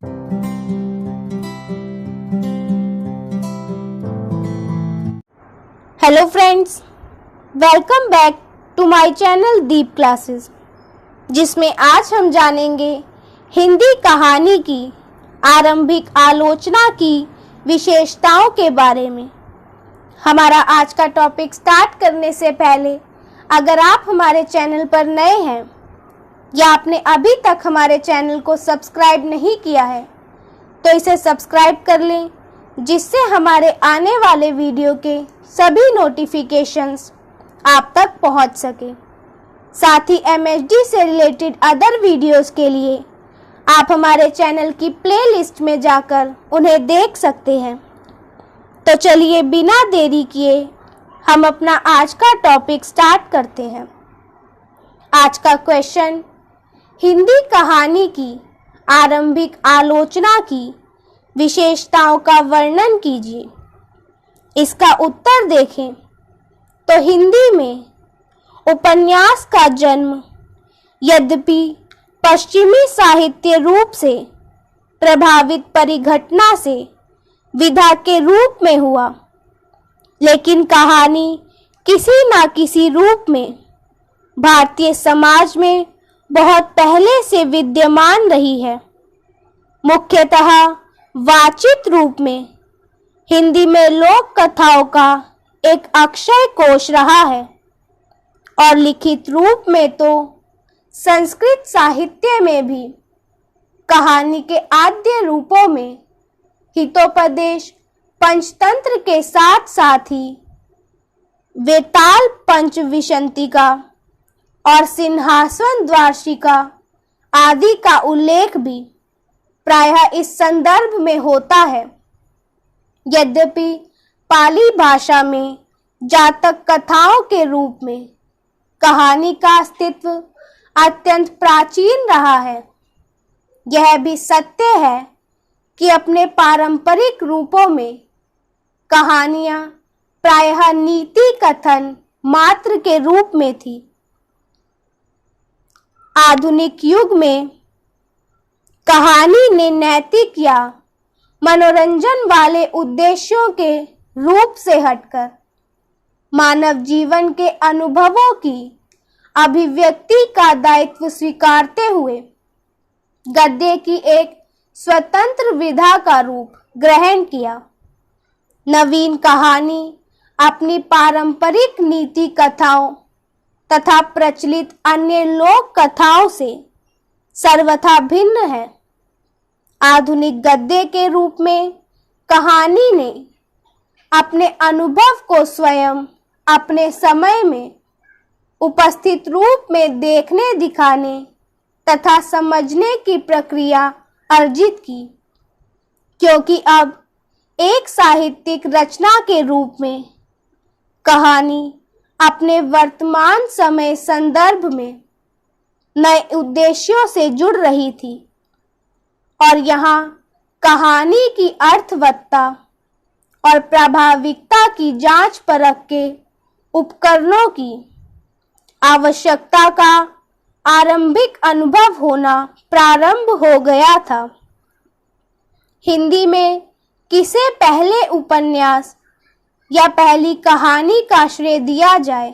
Hello friends, welcome back to my channel Deep classes, जिसमें आज हम जानेंगे हिंदी कहानी की आरंभिक आलोचना की विशेषताओं के बारे में। हमारा आज का टॉपिक स्टार्ट करने से पहले अगर आप हमारे चैनल पर नए हैं या आपने अभी तक हमारे चैनल को सब्सक्राइब नहीं किया है तो इसे सब्सक्राइब कर लें, जिससे हमारे आने वाले वीडियो के सभी नोटिफिकेशंस आप तक पहुंच सके। साथ ही MHD से रिलेटेड अदर वीडियोस के लिए आप हमारे चैनल की प्लेलिस्ट में जाकर उन्हें देख सकते हैं। तो चलिए बिना देरी किए हम अपना आज का टॉपिक स्टार्ट करते हैं। आज का क्वेश्चन, हिंदी कहानी की आरंभिक आलोचना की विशेषताओं का वर्णन कीजिए। इसका उत्तर देखें तो हिंदी में उपन्यास का जन्म यद्यपि पश्चिमी साहित्य रूप से प्रभावित परिघटना से विधा के रूप में हुआ, लेकिन कहानी किसी न किसी रूप में भारतीय समाज में बहुत पहले से विद्यमान रही है। मुख्यतः वाचित रूप में हिंदी में लोक कथाओं का एक अक्षय कोश रहा है और लिखित रूप में तो संस्कृत साहित्य में भी कहानी के आद्य रूपों में हितोपदेश पंचतंत्र के साथ साथ ही वेताल पंचविंशतिका और सिंहासन द्वादशिका आदि का उल्लेख भी प्रायः इस संदर्भ में होता है। यद्यपि पाली भाषा में जातक कथाओं के रूप में कहानी का अस्तित्व अत्यंत प्राचीन रहा है। यह भी सत्य है कि अपने पारंपरिक रूपों में कहानियां प्रायः नीति कथन मात्र के रूप में थी। आधुनिक युग में कहानी ने नैतिक या मनोरंजन वाले उद्देश्यों के रूप से हटकर मानव जीवन के अनुभवों की अभिव्यक्ति का दायित्व स्वीकारते हुए गद्य की एक स्वतंत्र विधा का रूप ग्रहण किया। नवीन कहानी अपनी पारंपरिक नीति कथाओं तथा प्रचलित अन्य लोक कथाओं से सर्वथा भिन्न है। आधुनिक गद्य के रूप में कहानी ने अपने अनुभव को स्वयं अपने समय में उपस्थित रूप में देखने, दिखाने तथा समझने की प्रक्रिया अर्जित की, क्योंकि अब एक साहित्यिक रचना के रूप में कहानी अपने वर्तमान समय संदर्भ में नए उद्देश्यों से जुड़ रही थी और यहाँ कहानी की अर्थवत्ता और प्रभाविकता की जांच परख के उपकरणों की आवश्यकता का आरंभिक अनुभव होना प्रारंभ हो गया था। हिंदी में किसे पहले उपन्यास या पहली कहानी का श्रेय दिया जाए,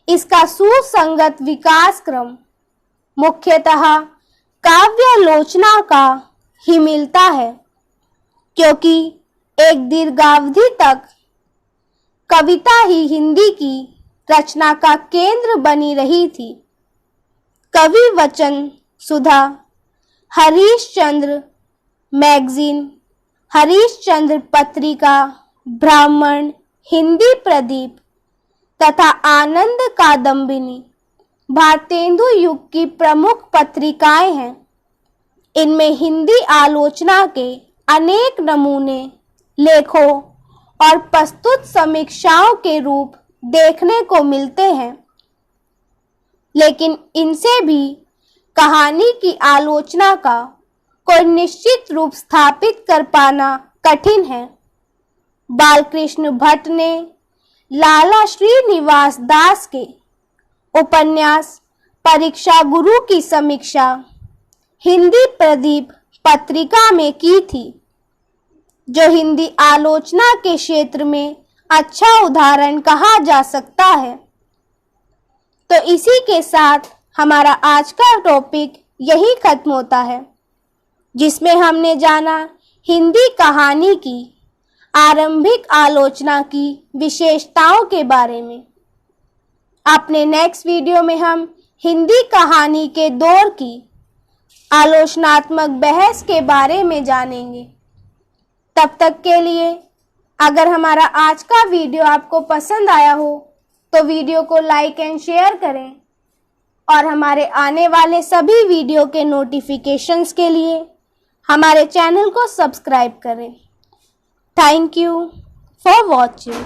इसका सुसंगत विकास क्रम मुख्यतः काव्यालोचना का ही मिलता है, क्योंकि एक दीर्घावधि तक कविता ही हिंदी की रचना का केंद्र बनी रही थी। कवि वचन सुधा, हरीशचंद्र मैगजीन, हरीशचंद्र पत्रिका, ब्राह्मण, हिंदी प्रदीप तथा आनंद कादम्बिनी भारतेंदु युग की प्रमुख पत्रिकाएं हैं। इनमें हिंदी आलोचना के अनेक नमूने लेखों और प्रस्तुत समीक्षाओं के रूप देखने को मिलते हैं, लेकिन इनसे भी कहानी की आलोचना का कोई निश्चित रूप स्थापित कर पाना कठिन है। बालकृष्ण भट्ट ने लाला श्रीनिवास दास के उपन्यास परीक्षा गुरु की समीक्षा हिंदी प्रदीप पत्रिका में की थी, जो हिंदी आलोचना के क्षेत्र में अच्छा उदाहरण कहा जा सकता है। तो इसी के साथ हमारा आज का टॉपिक यही खत्म होता है, जिसमें हमने जाना हिंदी कहानी की आरंभिक आलोचना की विशेषताओं के बारे में। अपने नेक्स्ट वीडियो में हम हिंदी कहानी के दौर की आलोचनात्मक बहस के बारे में जानेंगे। तब तक के लिए अगर हमारा आज का वीडियो आपको पसंद आया हो तो वीडियो को लाइक एंड शेयर करें और हमारे आने वाले सभी वीडियो के नोटिफिकेशंस के लिए हमारे चैनल को सब्सक्राइब करें। Thank you for watching.